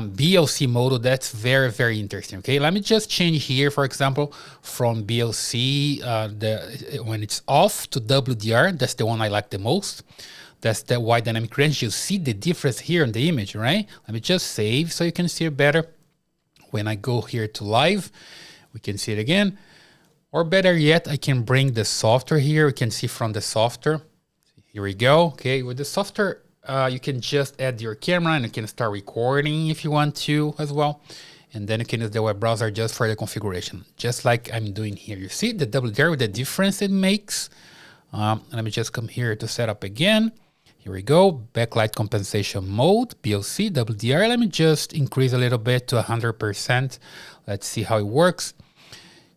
BLC mode, that's very, very interesting. Okay, let me just change here, for example, from BLC, when it's off, to WDR. That's the one I like the most. That's the wide dynamic range. You see the difference here in the image, right? Let me just save so you can see it better. When I go here to live, we can see it again. Or better yet, I can bring the software here. We can see from the software. Here we go. Okay, with the software, you can just add your camera and you can start recording if you want to as well. And then you can use the web browser just for the configuration, just like I'm doing here. You see the WDR with the difference it makes. Let me just come here to set up again. Here we go, backlight compensation mode, BLC, WDR. Let me just increase a little bit to 100%. Let's see how it works.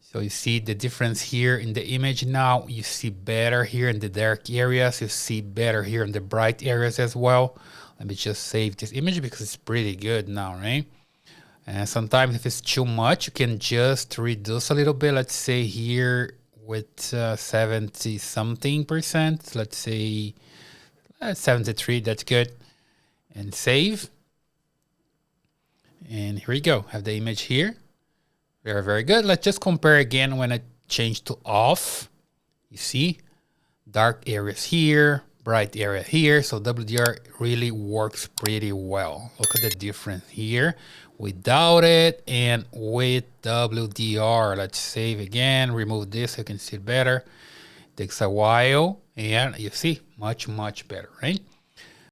So you see the difference here in the image now. You see better here in the dark areas. You see better here in the bright areas as well. Let me just save this image because it's pretty good now, right? And sometimes if it's too much, you can just reduce a little bit. Let's say here with 70 something percent. Let's say 73, that's good. And save. And here we go. Have the image here. Very, very good. Let's just compare again when I change to off. You see dark areas here, bright area here. So WDR really works pretty well. Look at the difference here without it and with WDR. Let's save again, remove this so you can see it better. Takes a while and you see much, much better, right?